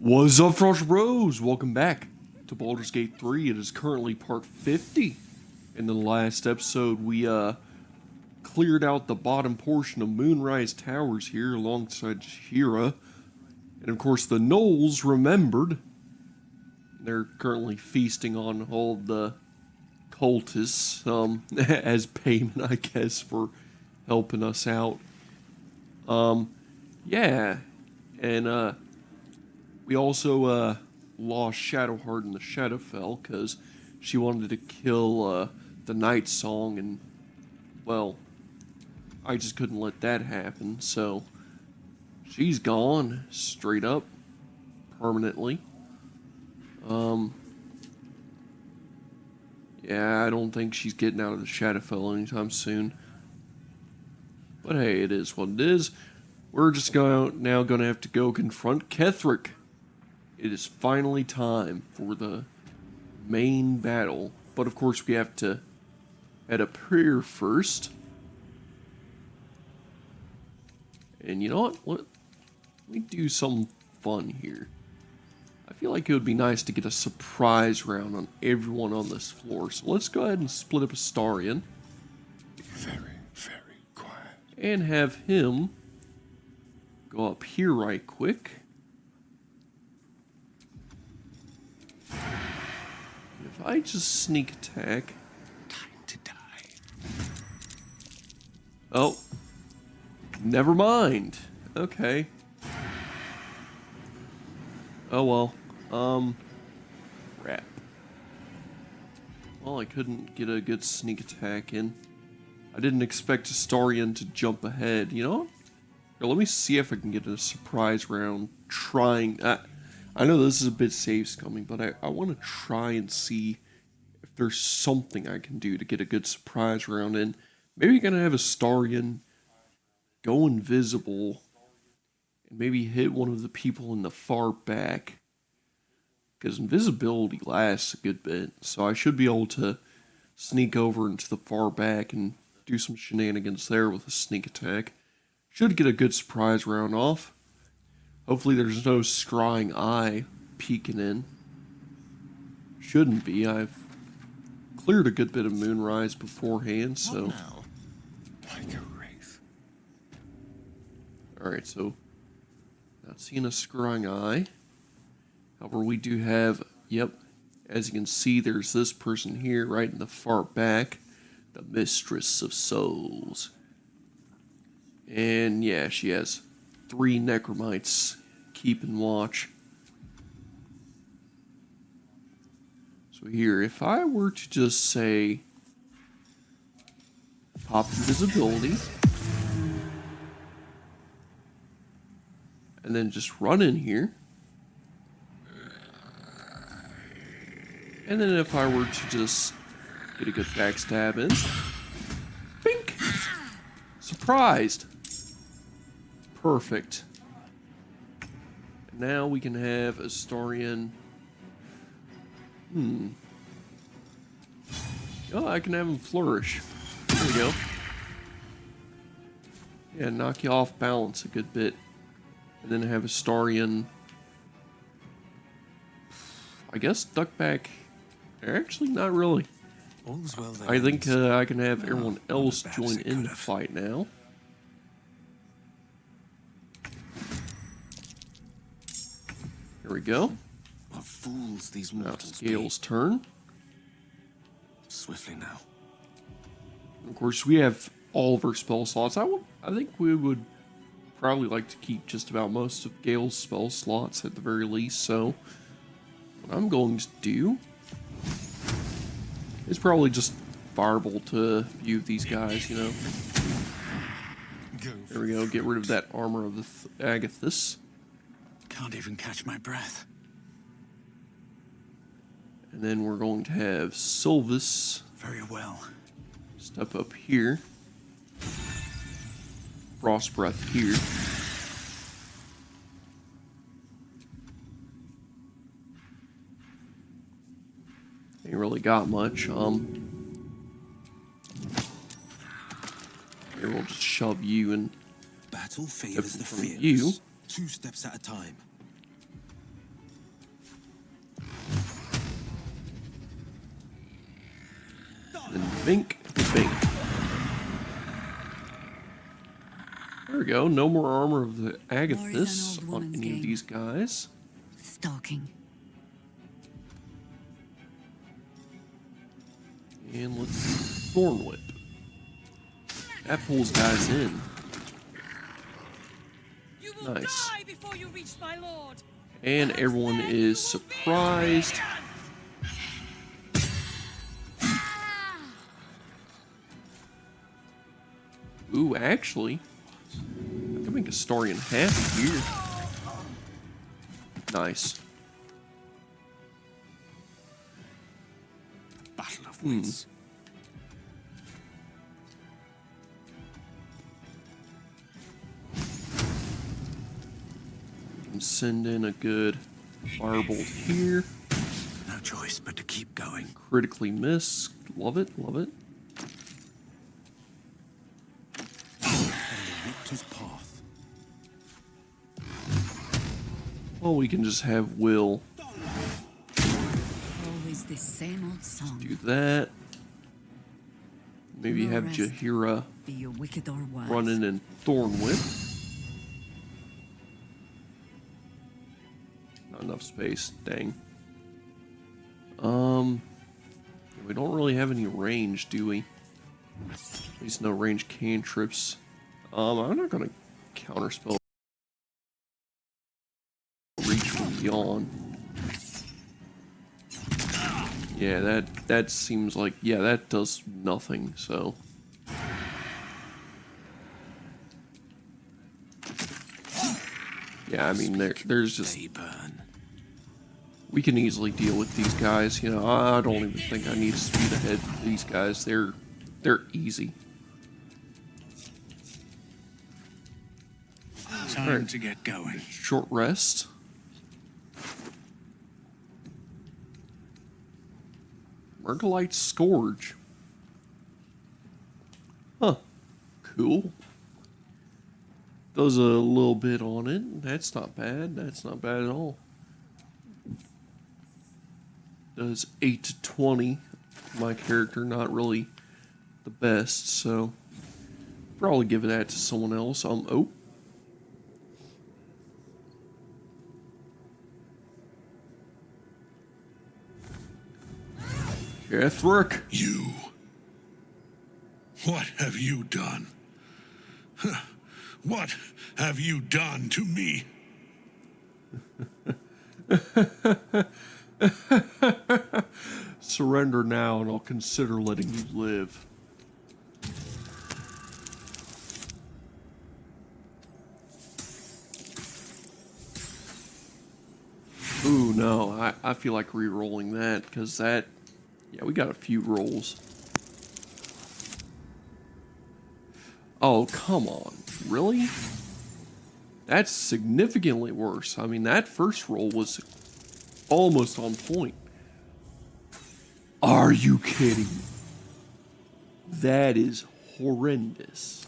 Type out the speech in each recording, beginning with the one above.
What's up, Frost Bros? Welcome back to Baldur's Gate 3. It is currently part 50. In the last episode, we cleared out the bottom portion of Moonrise Towers here alongside Shira. And of course, the Gnolls remembered. They're currently feasting on all the cultists as payment, I guess, for helping us out. Yeah. And, we also lost Shadowheart in the Shadowfell because she wanted to kill the Night Song, and, well, I just couldn't let that happen, so she's gone, straight up, permanently. Yeah, I don't think she's getting out of the Shadowfell anytime soon. But hey, it is what it is. We're just now going to have to go confront Kethric. It is finally time for the main battle. But of course we have to add a prayer first. And you know what? Let me do something fun here. I feel like it would be nice to get a surprise round on everyone on this floor. So let's go ahead and split up Astarion. Very, very quiet. And have him go up here right quick. If I just sneak attack. Time to die. Oh. Never mind. Okay. Oh well. Crap. Well, I couldn't get a good sneak attack in. I didn't expect Astarion to jump ahead, you know? Here, let me see if I can get a surprise round trying. I know this is a bit safe scumming, but I want to try and see if there's something I can do to get a good surprise round in. Maybe gonna have Astarion go invisible and maybe hit one of the people in the far back. Because invisibility lasts a good bit, so I should be able to sneak over into the far back and do some shenanigans there with a sneak attack. Should get a good surprise round off. Hopefully there's no scrying eye peeking in. Shouldn't be. I've cleared a good bit of Moonrise beforehand, so... Now, like a wraith. Alright, so... not seeing a scrying eye. However, we do have... Yep. As you can see, there's this person here right in the far back. The Mistress of Souls. And yeah, she has 3 Necromites keeping watch. So here, if I were to just say pop invisibility and then just run in here, and then if I were to just get a good backstab in, bink, surprised. Perfect. Now we can have Astarion. Oh, I can have him flourish. There we go. Yeah, knock you off balance a good bit. And then have Astarion, I guess, duck back. Actually, not really. All's well that I think ends. I can have everyone else bad as join it in the could've. fight now. Here we go. What fools these Now mortals it's be. Gale's turn. Swiftly now. Of course, we have all of our spell slots. I think we would probably like to keep just about most of Gale's spell slots at the very least. So, what I'm going to do is probably just firebolt to a few of these guys, you know. Go. There we go. Get rid of that armor of the Agathis. Can't even catch my breath. And then we're going to have Sylvis Very well. step up here. Frost Breath here. Ain't really got much. Here we'll just shove you and Battle favors the from fearless. you. 2 steps at a time. Bink, bink. There we go. No more armor of the Agathis on any of these guys. Stalking. And let's Thorn Whip. That pulls guys in. Nice. And everyone is surprised. Ooh, actually, I can make a story in half here. Nice. Battle of wits. Can send in a good firebolt here. No choice but to keep going. Critically miss. Love it, love it. Victor's path. Well, we can just have Will Always the same old song. do that. Maybe have Jaheira Be you wicked or wise. running in Thorn Whip. Not enough space, dang. We don't really have any range, do we? At least no range cantrips. I'm not gonna counterspell reach from beyond. Yeah, that seems like, yeah, that does nothing, so. Yeah, I mean, there's just, They burn. we can easily deal with these guys, you know. I don't even think I need to speed ahead with these guys. They're easy. Time to get going. Short rest. Murgalite Scourge. Huh. Cool. Does a little bit on it. That's not bad. That's not bad at all. Does 8 to 20. My character, not really the best, so probably give that to someone else. Oh. Kethric. You. What have you done? Huh. What have you done to me? Surrender now and I'll consider letting you live. Ooh, no, I feel like re-rolling that, because that, yeah, we got a few rolls. Oh, come on. Really? That's significantly worse. I mean, that first roll was almost on point. Are you kidding? That is horrendous.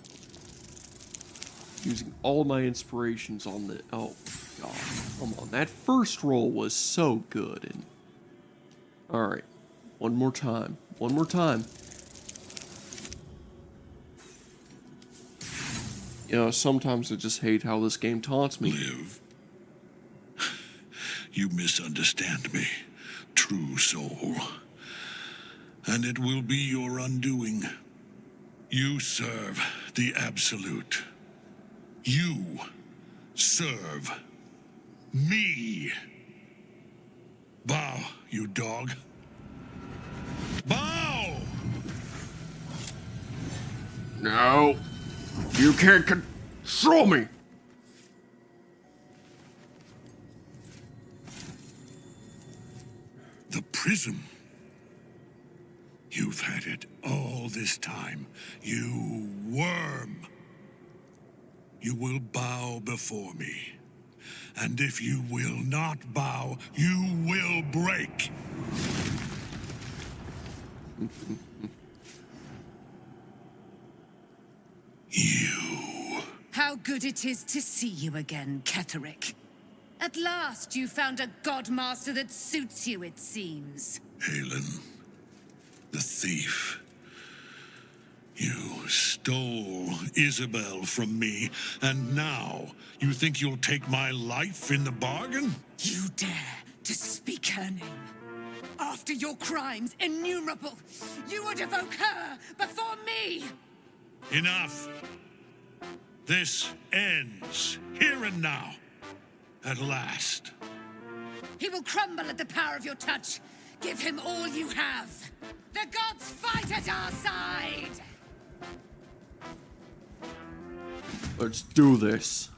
Using all my inspirations on the... Oh, God. Come on. That first roll was so good. And alright. One more time. One more time. You know, sometimes I just hate how this game taunts me. Live. You misunderstand me, true soul. And it will be your undoing. You serve the Absolute. You serve me. Bow, you dog. Bow! No. You can't control me. The prism. You've had it all this time, you worm. You will bow before me. And if you will not bow, you will break. You. How good it is to see you again, Kethric. At last you found a godmaster that suits you, it seems. Halen, the thief, stole Isabel from me, and now you think you'll take my life in the bargain? You dare to speak her name? After your crimes innumerable, you would evoke her before me! Enough. This ends here and now. At last. He will crumble at the power of your touch. Give him all you have. The gods fight at our side! Let's do this.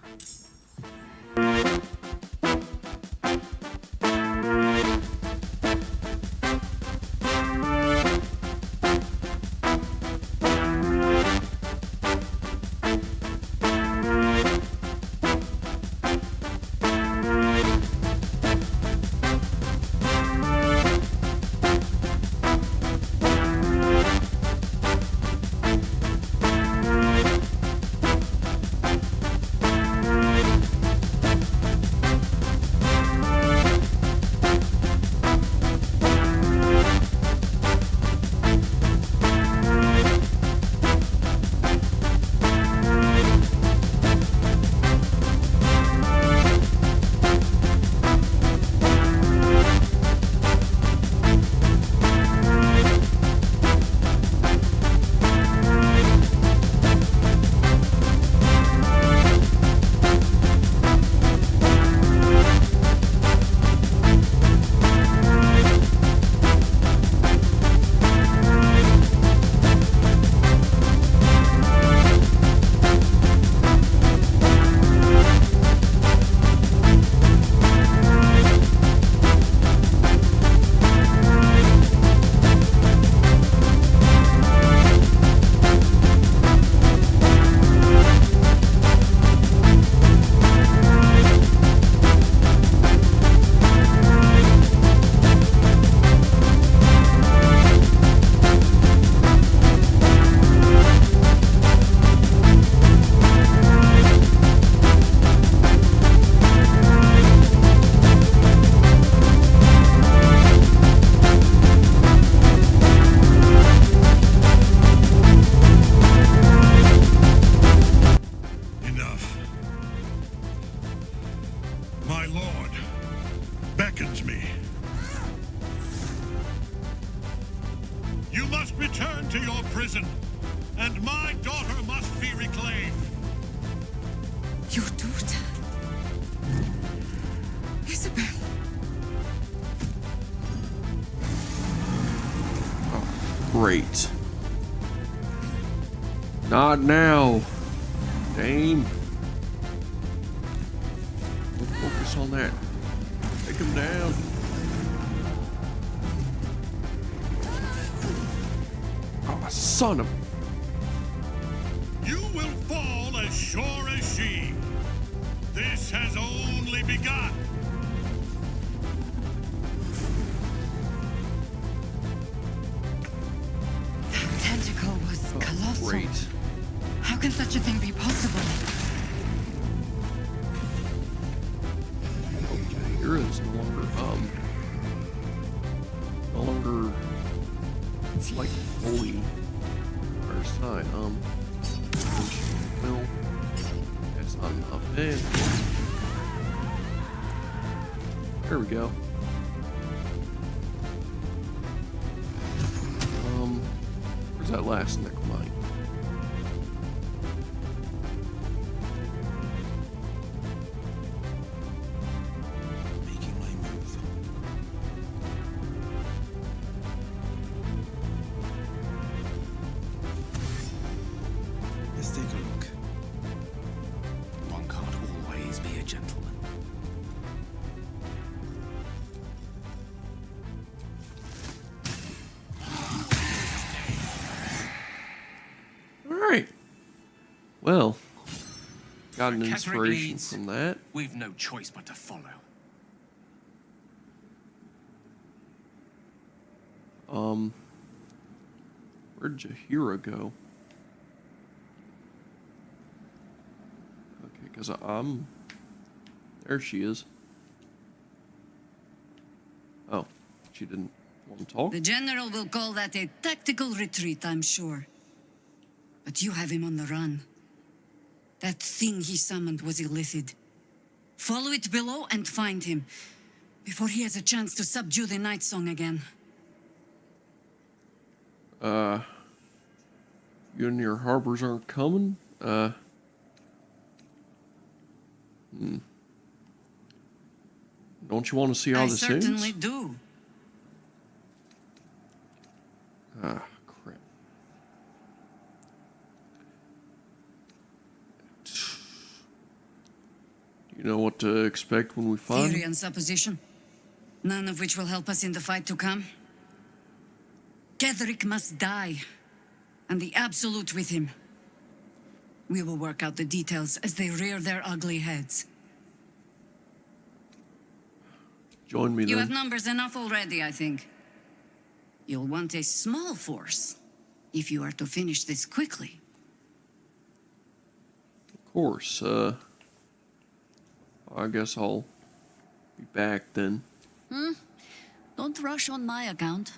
My lord beckons me. You must return to your prison, and my daughter must be reclaimed. Your daughter? Isabel? Great. Not now, Dame. We'll focus on that. Take him down. Oh, son of... You will fall as sure as she. This has only begun. That tentacle was colossal. Great. How can such a thing be possible? Okay, here is no longer, like holy our side. Well, that's not enough. There we go. Where's that last neck mine? Making my move. Let's take a look. One can't always be a gentleman. Alright. Well, got an Where Kethric inspiration leads, from that. We've no choice but to follow. Where'd Jahira go? Okay, because there she is. Oh, she didn't want to talk? The general will call that a tactical retreat, I'm sure. But you have him on the run. That thing he summoned was illithid. Follow it below and find him, before he has a chance to subdue the Night Song again. You and your harbors aren't coming? Don't you want to see how I this certainly ends? do. Ah, crap. Do you know what to expect when we find Theory him? and supposition, none of which will help us in the fight to come. Kethric must die, and the Absolute with him. We will work out the details as they rear their ugly heads. Join me You then. have numbers enough already, I think. You'll want a small force, if you are to finish this quickly. Of course, I guess I'll be back then. Don't rush on my account.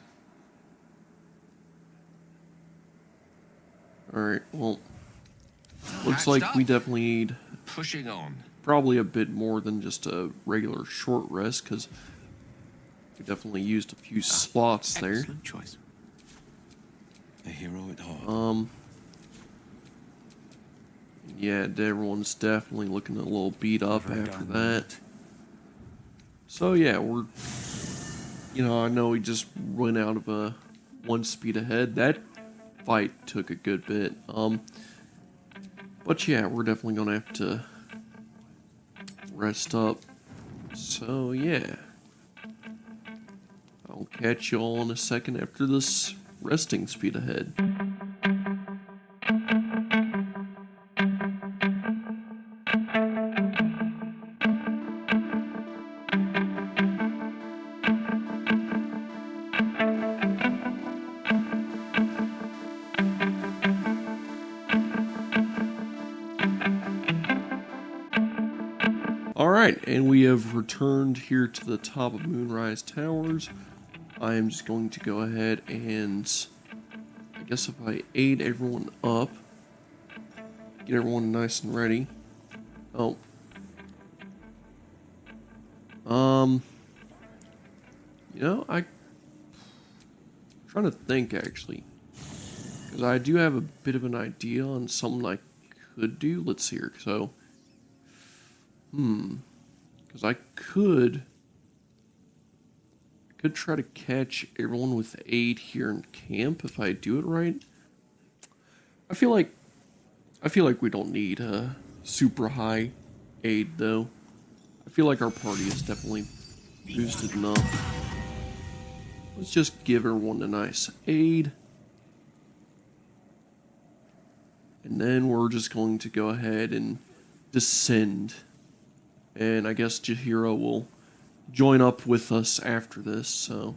Alright, well, looks like we definitely need Pushing on. probably a bit more than just a regular short rest, because we definitely used a few slots there. Excellent choice. A hero at heart. Yeah, everyone's definitely looking a little beat up Never after done that. So yeah, we're, I know we just went out of a 1 speed ahead. That fight took a good bit. But yeah, we're definitely gonna have to rest up. So yeah, I'll catch you all in a second after this resting speed ahead. Alright, and we have returned here to the top of Moonrise Towers. I am just going to go ahead and, I guess if I aid everyone up, get everyone nice and ready. Oh. I'm trying to think actually. Because I do have a bit of an idea on something I could do. Let's see here. So, because I could try to catch everyone with aid here in camp if I do it right. I feel like we don't need a super high aid though. I feel like our party is definitely boosted enough. Let's just give everyone a nice aid. And then we're just going to go ahead and descend. And I guess Jahira will join up with us after this, so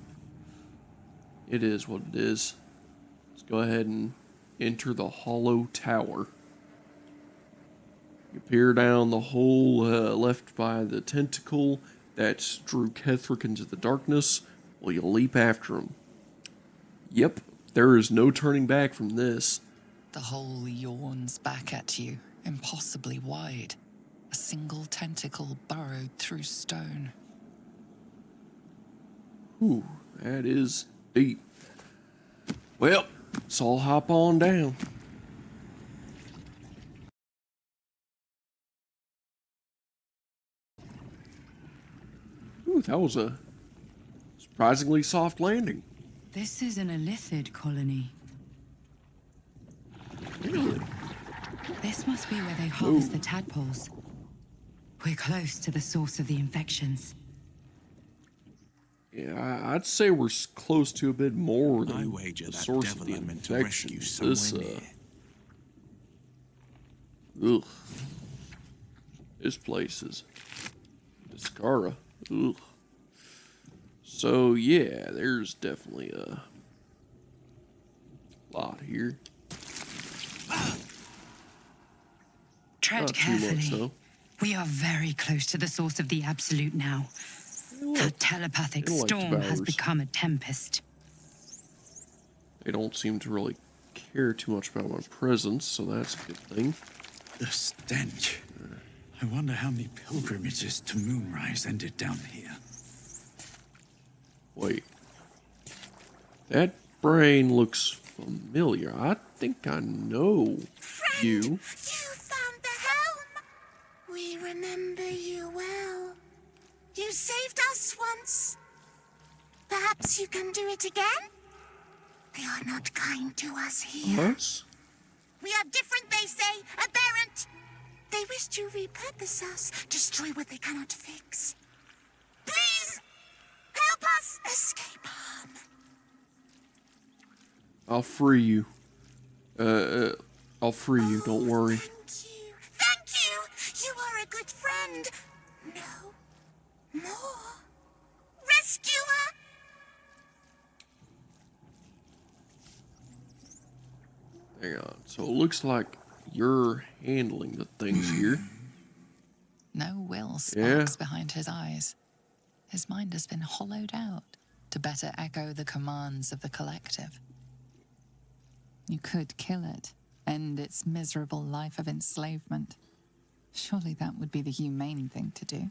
it is what it is. Let's go ahead and enter the Hollow Tower. You peer down the hole left by the tentacle that drew Kethric into the darkness. Well, you leap after him. Yep, there is no turning back from this. The hole yawns back at you, impossibly wide. A single tentacle burrowed through stone. Whew, that is deep. Well, let's all hop on down. Ooh, that was a surprisingly soft landing. This is an illithid colony. Really? This must be where they harvest the tadpoles. We're close to the source of the infections. Yeah, I'd say we're close to a bit more I than wager the that source of devil the I meant to infection. rescue This, somewhere near. ugh. This place is Discara. Ugh. So yeah, there's definitely a lot here. Tread Not too much, carefully. though. We are very close to the source of the Absolute now. The telepathic they don't like storm has devours. become a tempest. They don't seem to really care too much about my presence, so that's a good thing. The stench. I wonder how many pilgrimages to Moonrise ended down here. Wait. That brain looks familiar. I think I know you. You found the helm. We remember you well. You saved us once. Perhaps you can do it again? They are not kind to us here. Us? We are different, they say. Aberrant. They wish to repurpose us, destroy what they cannot fix. Please, help us escape harm. I'll free you. I'll free you, don't worry. Thank you. Thank you. You are a good friend. No. More. Rescuer. Hang on. So it looks like you're handling the things here. No will Yeah. sparks behind his eyes. His mind has been hollowed out to better echo the commands of the collective. You could kill it, end its miserable life of enslavement. Surely that would be the humane thing to do.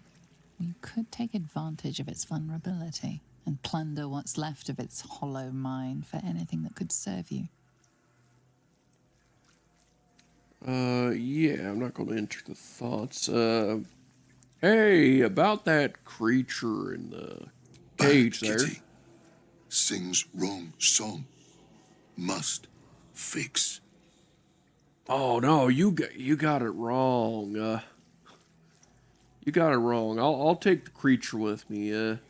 You could take advantage of its vulnerability and plunder what's left of its hollow mind for anything that could serve you. Yeah, I'm not going to enter the thoughts. Hey, about that creature in the cage there. Kitty sings wrong song. Must fix. Oh no, you got it wrong. You got it wrong. I'll take the creature with me. It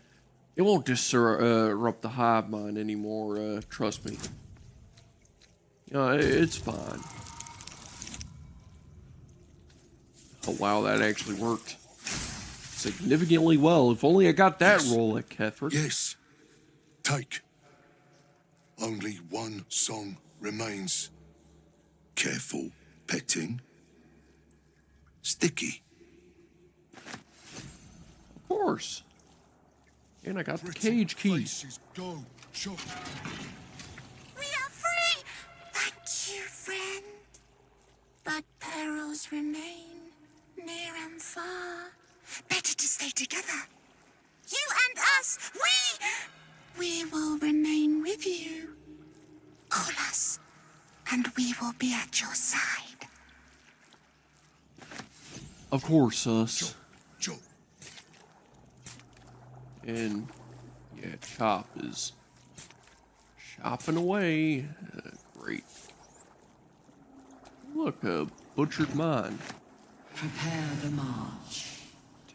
won't disrupt the hive mind anymore. Trust me. It's fine. Oh wow, that actually worked significantly well. If only I got that roll at Kethric. Yes. Take. Only one song remains. Careful petting. Sticky. Of course. And I got the cage key. Go, shot. We are free. Thank you, friend. But perils remain, near and far. Better to stay together. You and us, we will remain with you. Call us, and we will be at your side. Of course, us. Joe. And yeah, Chop is chopping away. Great. Look, a butchered mind. Prepare the march.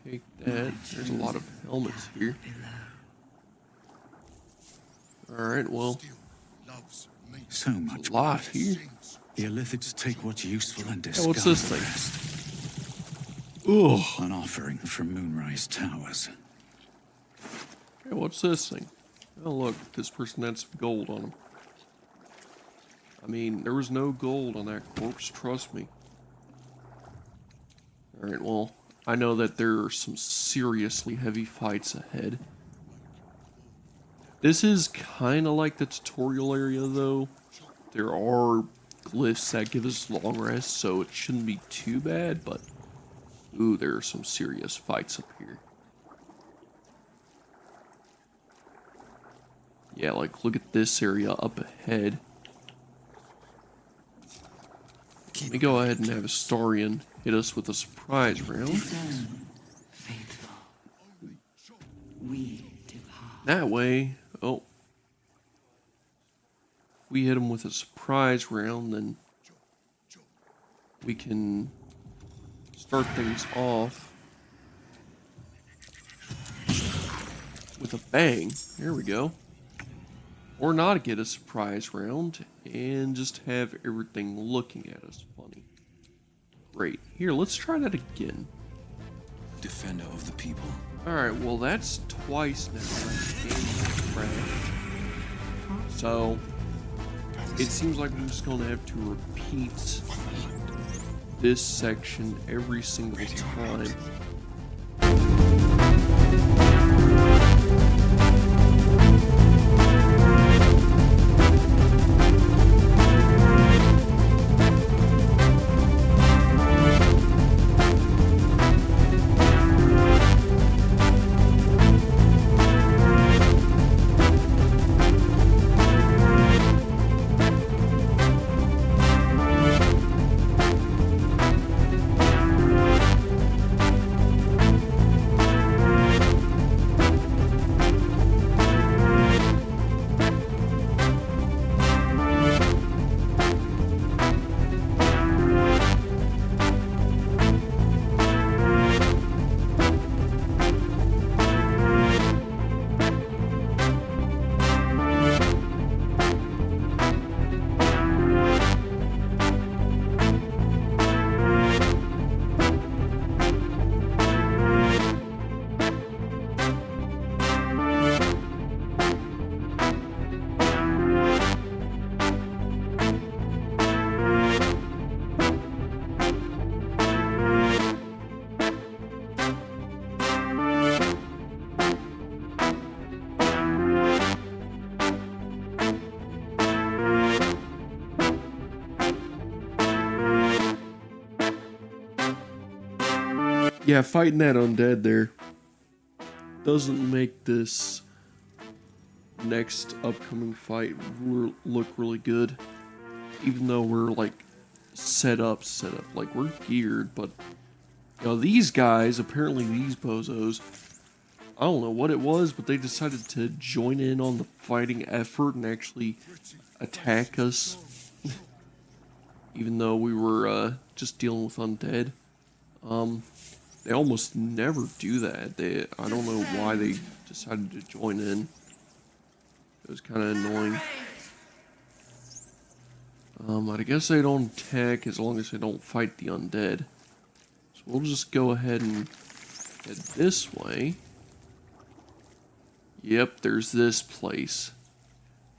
Take that. There's a lot of helmets here. Alright, well, Loves me. So much a lot here. The Illithids take what's useful and Hey, discard what's this the thing? rest. Ugh. An offering from Moonrise Towers. Hey, what's this thing? Oh, look, this person had some gold on him. I mean, there was no gold on that corpse, trust me. Alright, well, I know that there are some seriously heavy fights ahead. This is kind of like the tutorial area, though. There are glyphs that give us long rest, so it shouldn't be too bad, but... Ooh, there are some serious fights up here. Yeah, like, look at this area up ahead. Let me go ahead and have Astarion hit us with a surprise round. Discern, faithful. We depart. That way, oh. If we hit him with a surprise round, then we can start things off with a bang. There we go. Or not get a surprise round and just have everything looking at us funny. Great. Here, let's try that again. Defender of the people. Alright, well that's twice now that the game crashed. So, it seems like I'm just going to have to repeat this section every single time. Yeah, fighting that undead there doesn't make this next upcoming fight look really good. Even though we're like set up, like we're geared, but you know, these guys, apparently these bozos, I don't know what it was, but they decided to join in on the fighting effort and actually attack us. Even though we were just dealing with undead. They almost never do that. I don't know why they decided to join in. It was kind of annoying. I guess they don't attack as long as they don't fight the undead. So we'll just go ahead and head this way. Yep, there's this place.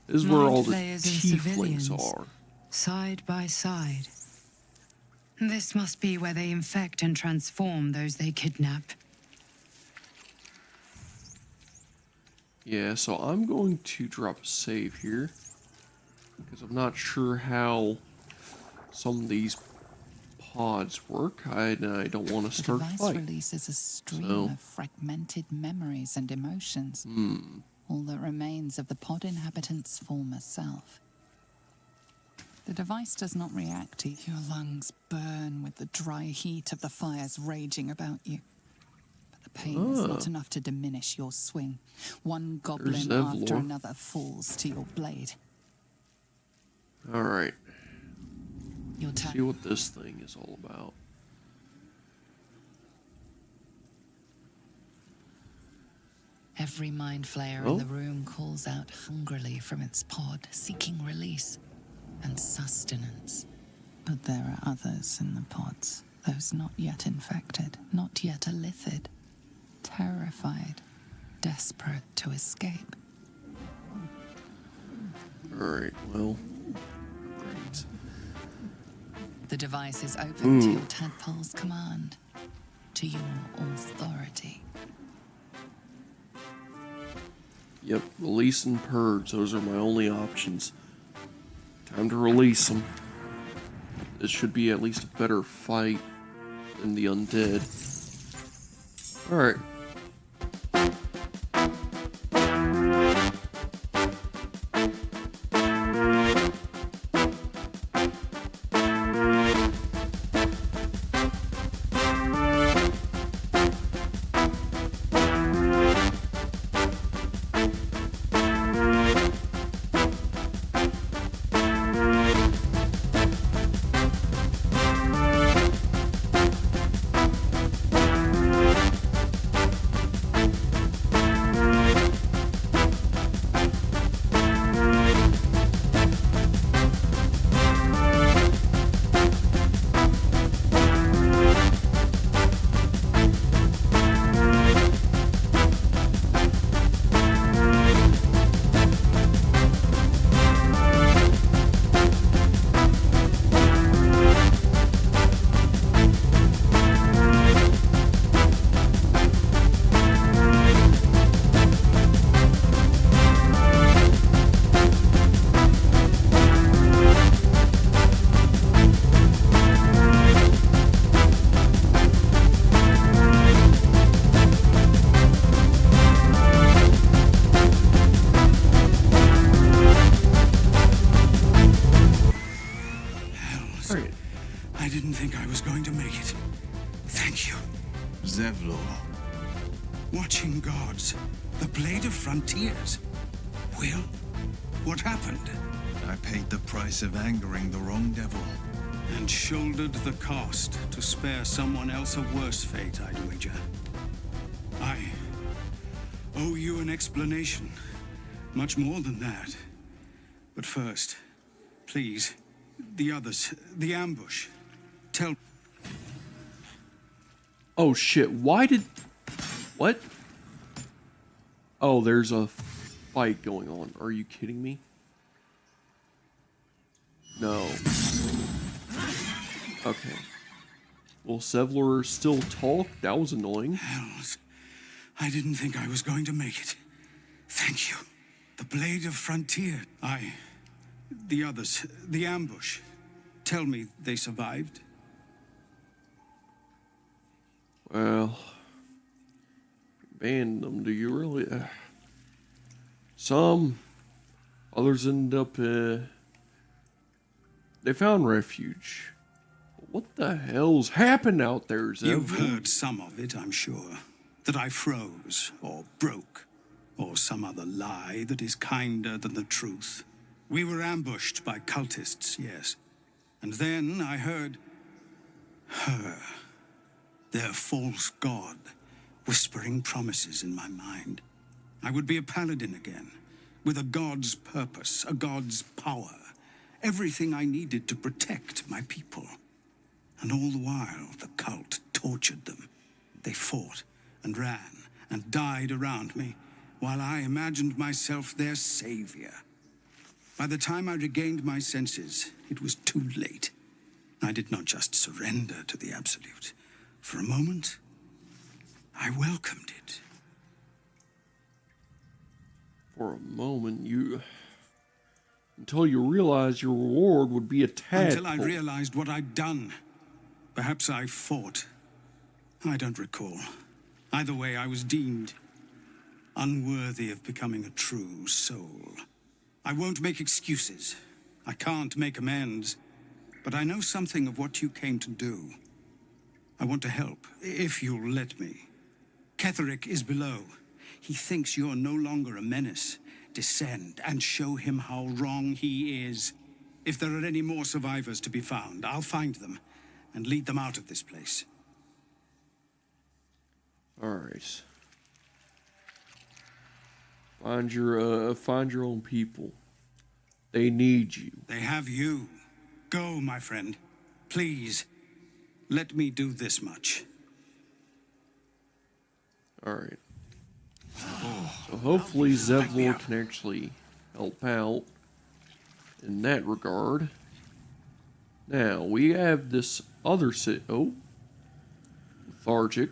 This is where all the Players and tieflings civilians, are. side by side. This must be where they infect and transform those they kidnap. Yeah, so I'm going to drop a save here. Because I'm not sure how some of these pods work. I don't want to The start a device fight. releases a stream So- of fragmented memories and emotions. All that remains of the pod inhabitant's former self. The device does not react to your lungs burn with the dry heat of the fires raging about you. But the pain is not enough to diminish your swing. One goblin Zevlor. after another falls to your blade. Alright, Your see turn. what this thing is all about. Every mind flayer Oh. in the room calls out hungrily from its pod, seeking release and sustenance. But there are others in the pods, those not yet infected, not yet elithid, terrified, desperate to escape. Alright, well. Great. The device is open to your tadpole's command, to your authority. Yep, release and purge. Those are my only options. Time to release them. This should be at least a better fight than the undead. Alright. Alright. I didn't think I was going to make it. Thank you. Zevlor. Watching gods. The Blade of Frontiers. Will, what happened? I paid the price of angering the wrong devil. And shouldered the cost to spare someone else a worse fate, I'd wager. I owe you an explanation. Much more than that. But first, please, the others, the ambush. Tell... Oh shit, why did... What? Oh, there's a fight going on. Are you kidding me? No. Okay. Will Zevlor still talk? That was annoying. Hells. I didn't think I was going to make it. Thank you. The Blade of Frontier. The others, the ambush. Tell me they survived. Well, ban them, do you really? Some. Others end up, they found refuge. What the hell's happened out there, Zev? You've heard some of it, I'm sure. That I froze, or broke, or some other lie that is kinder than the truth. We were ambushed by cultists, yes. And then I heard her, their false god, whispering promises in my mind. I would be a paladin again, with a god's purpose, a god's power, everything I needed to protect my people. And all the while, the cult tortured them. They fought and ran and died around me, while I imagined myself their savior. By the time I regained my senses, it was too late. I did not just surrender to the Absolute. For a moment, I welcomed it. For a moment, until you realized your reward would be a tadpole. Until I realized what I'd done. Perhaps I fought. I don't recall. Either way, I was deemed unworthy of becoming a true soul. I won't make excuses. I can't make amends. But I know something of what you came to do. I want to help, if you'll let me. Kethric is below. He thinks you're no longer a menace. Descend and show him how wrong he is. If there are any more survivors to be found, I'll find them and lead them out of this place. All right. Find your own people. They need you. They have you. Go, my friend. Please, let me do this much. All right. So hopefully Zevlor can actually help out in that regard. Now, we have this other lethargic.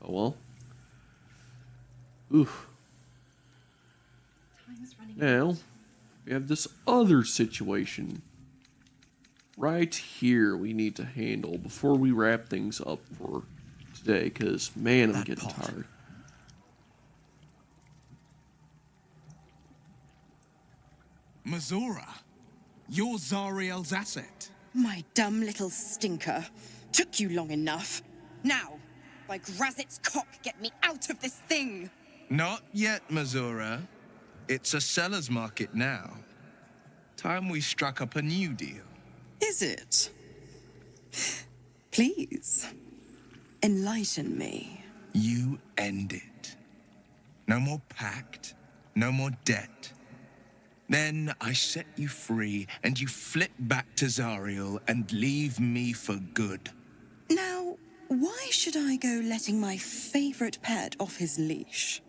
Oh well. Oof. Now, we have this other situation right here we need to handle before we wrap things up for today, because, man, I'm getting tired. Mazora, you're Zariel's asset. My dumb little stinker. Took you long enough. Now, by Grazit's cock, get me out of this thing! Not yet, Mazora. It's a seller's market now. Time we struck up a new deal. Is it? Please, enlighten me. You end it. No more pact, no more debt. Then I set you free, and you flit back to Zariel and leave me for good. Now, why should I go letting my favorite pet off his leash?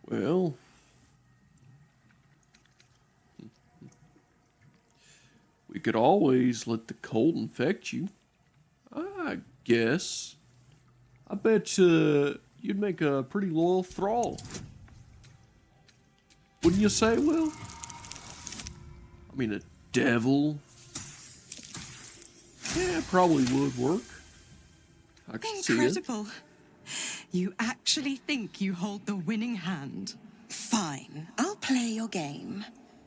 Well, we could always let the cold infect you. I guess. I bet you'd make a pretty loyal thrall. Wouldn't you say, Will? I mean, a devil. Yeah, it probably would work. I can see it. Incredible. You actually think you hold the winning hand? Fine, I'll play your game.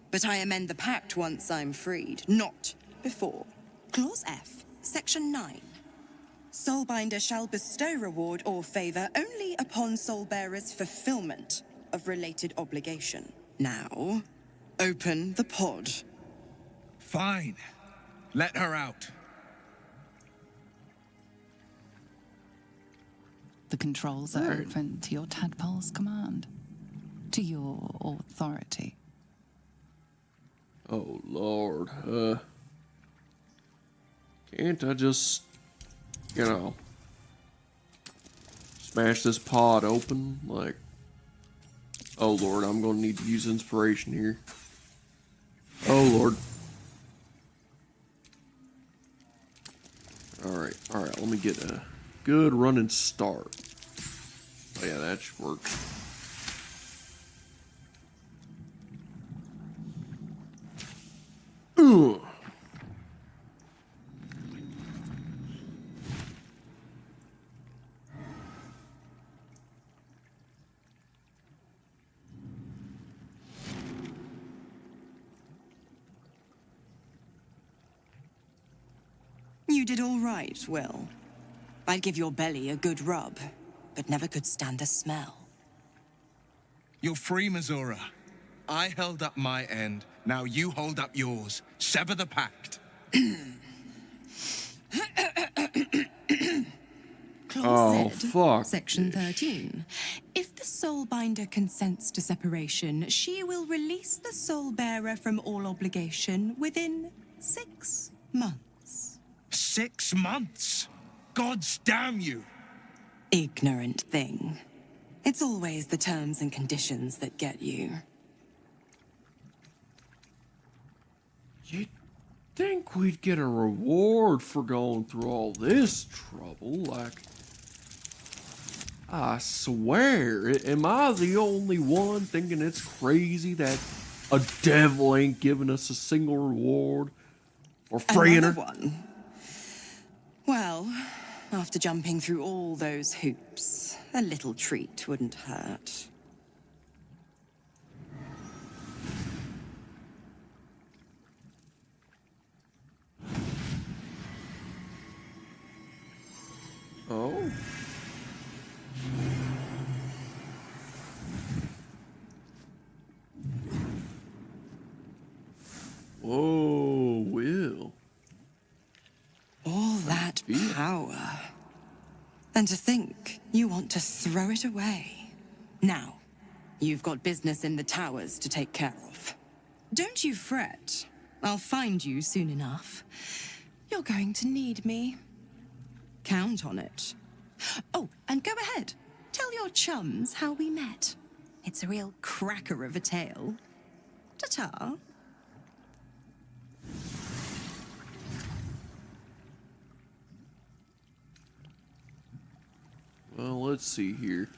But I amend the pact once I'm freed, not before. Clause F, Section 9. Soulbinder shall bestow reward or favor only upon soulbearer's fulfillment of related obligation. Now, open the pod. Fine. Let her out. The controls are open to your tadpole's command, to your authority. Oh, Lord. Can't I just, smash this pod open? Like, oh, Lord, I'm going to need to use inspiration here. Oh, Lord. Alright, let me get a good running start. Oh, yeah, that should work. you did all right, Will. I'd give your belly a good rub, but never could stand the smell. You're free, Missoura. I held up my end. Now you hold up yours. Sever the pact. Clause Oh, Z, fuck Section this. 13. If the soulbinder consents to separation, she will release the soul bearer from all obligation within 6 months. 6 months? Gods damn you! Ignorant thing. It's always the terms and conditions that get you. You'd think we'd get a reward for going through all this trouble, like... I swear, am I the only one thinking it's crazy that a devil ain't giving us a single reward for freeing Another her? one. Well, after jumping through all those hoops, a little treat wouldn't hurt. Oh. Whoa, Will. All that power. And to think you want to throw it away. Now, you've got business in the towers to take care of. Don't you fret. I'll find you soon enough. You're going to need me. Count on it. Oh, and go ahead. Tell your chums how we met. It's a real cracker of a tale. Ta-ta. Well, let's see here.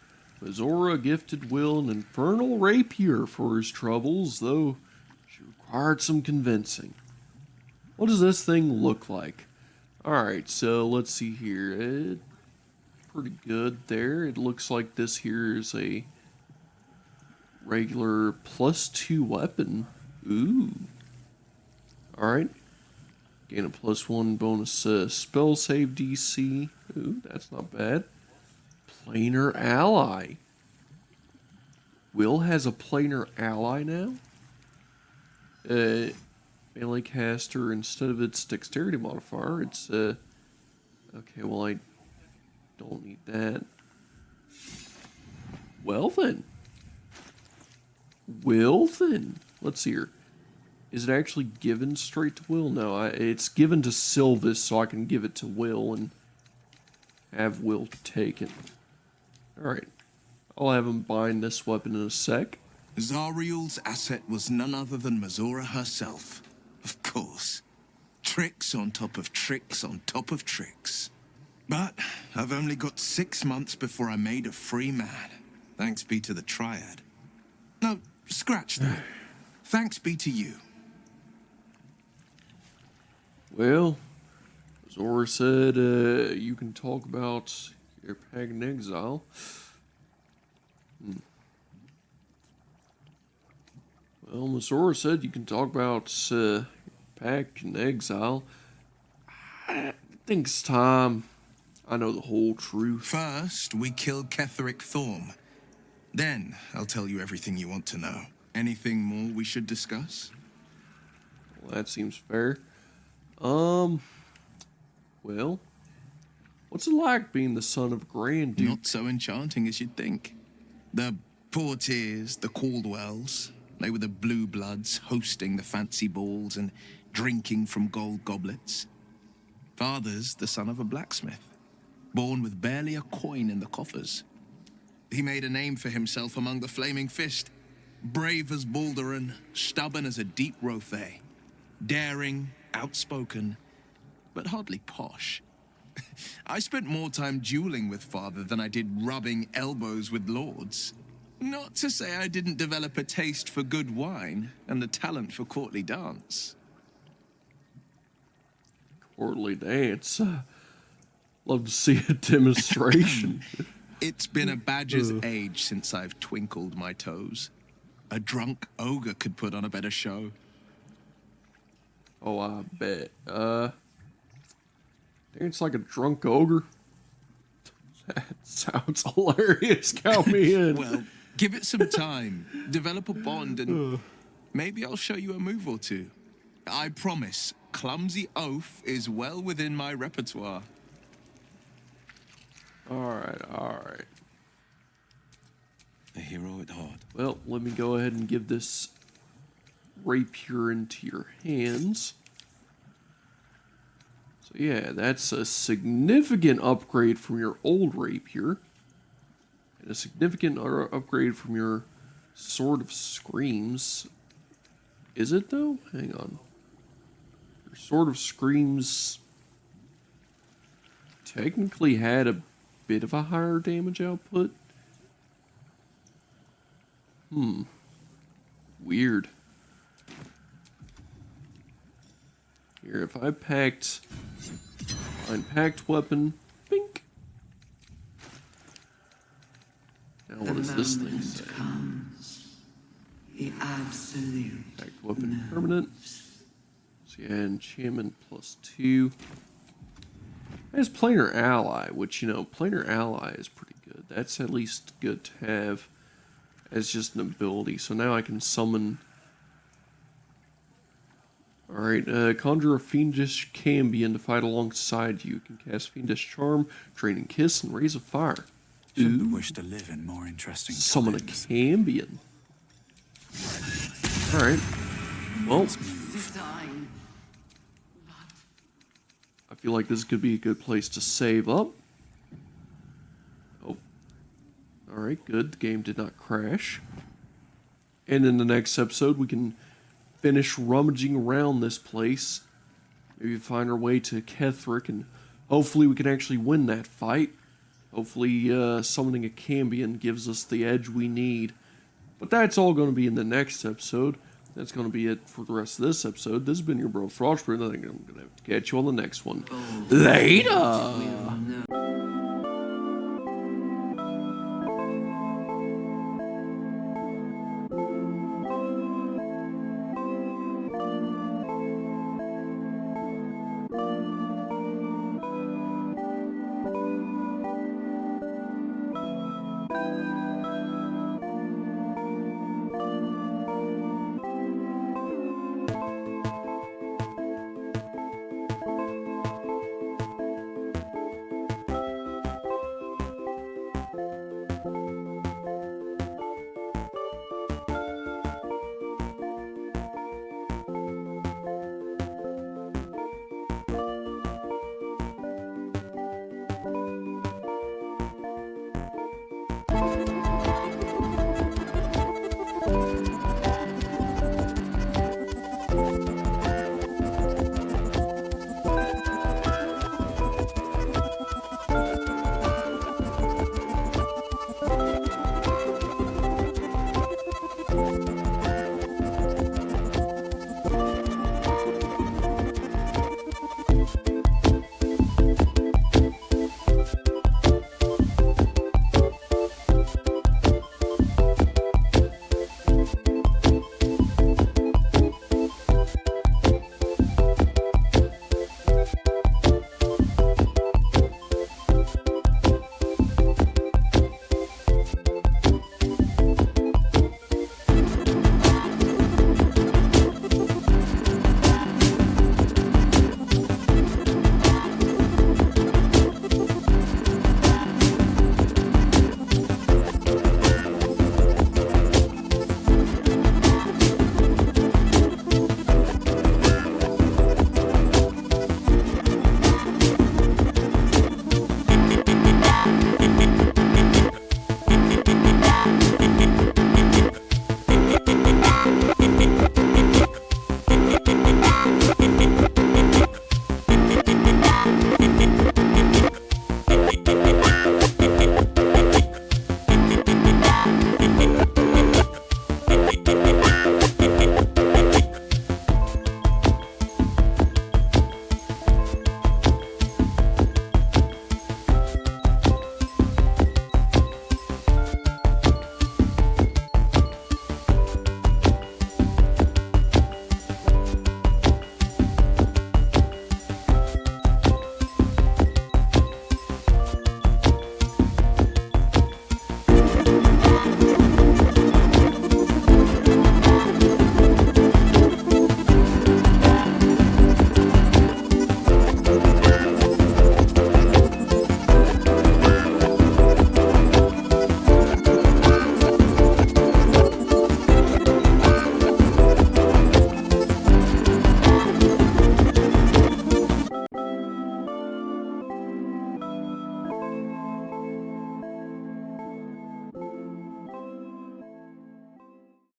Missoura gifted Will an infernal rapier for his troubles, though she required some convincing. What does this thing look like? Alright, so let's see here. Pretty good there. It looks like this here is a regular +2 weapon. Ooh. Alright. Gain a +1 bonus spell save DC. Ooh, that's not bad. Planar ally. Will has a planar ally now? Melee caster, instead of its dexterity modifier, it's okay, well, I don't need that. Well then. Let's see here. Is it actually given straight to Will? No, it's given to Sylvis, so I can give it to Will and have Will take it. Alright. I'll have him bind this weapon in a sec. Zariel's asset was none other than Missoura herself. Of course. Tricks on top of tricks on top of tricks. But I've only got 6 months before I'm made a free man. Thanks be to the Triad. No, scratch that. Thanks be to you. Well, Zora said you can talk about your pagan exile. Well, Missoura said you can talk about pagan exile. I think it's time I know the whole truth. First, we killed Kethric Thorm. Then, I'll tell you everything you want to know. Anything more we should discuss? Well, that seems fair. Well, what's it like being the son of Grand Duke? Not so enchanting as you'd think. The Portiers, the Caldwells, they were the blue bloods hosting the fancy balls and drinking from gold goblets. Father's the son of a blacksmith, born with barely a coin in the coffers. He made a name for himself among the Flaming Fist, brave as Baldur and stubborn as a deep Rothay, daring, outspoken, but hardly posh. I spent more time dueling with Father than I did rubbing elbows with lords. Not to say I didn't develop a taste for good wine and the talent for courtly dance. Courtly dance. Love to see a demonstration. It's been a badger's age since I've twinkled my toes. A drunk ogre could put on a better show. Oh, I bet. It's like a drunk ogre. That sounds hilarious. Count me in. Well, give it some time. Develop a bond and maybe I'll show you a move or two. I promise, clumsy oaf is well within my repertoire. Alright, alright. A hero at heart. Well, let me go ahead and give this rapier into your hands. So yeah, that's a significant upgrade from your old rapier. And a significant upgrade from your Sword of Screams. Is it though? Hang on. Your Sword of Screams technically had a bit of a higher damage output. Weird. Here, if I packed... Find packed weapon. Bink. Now what does this thing say? Comes the absolute. Packed weapon permanent. So yeah, enchantment +2. Has planar ally, which, you know, planar ally is pretty good. That's at least good to have as just an ability. So now I can summon... Alright, conjure a fiendish cambion to fight alongside you. You can cast fiendish charm, draining kiss, and raise a fire. Shouldn't wish to live in more interesting Summon a times. cambion. Alright. Well, Design. I feel like this could be a good place to save up. Oh. Alright, good. The game did not crash. And in the next episode, we can finish rummaging around this place. Maybe find our way to Kethric, and hopefully we can actually win that fight. Hopefully summoning a cambion gives us the edge we need. But that's all going to be in the next episode. That's going to be it for the rest of this episode. This has been your bro Frostburn. I think I'm going to have to catch you on the next one. Later!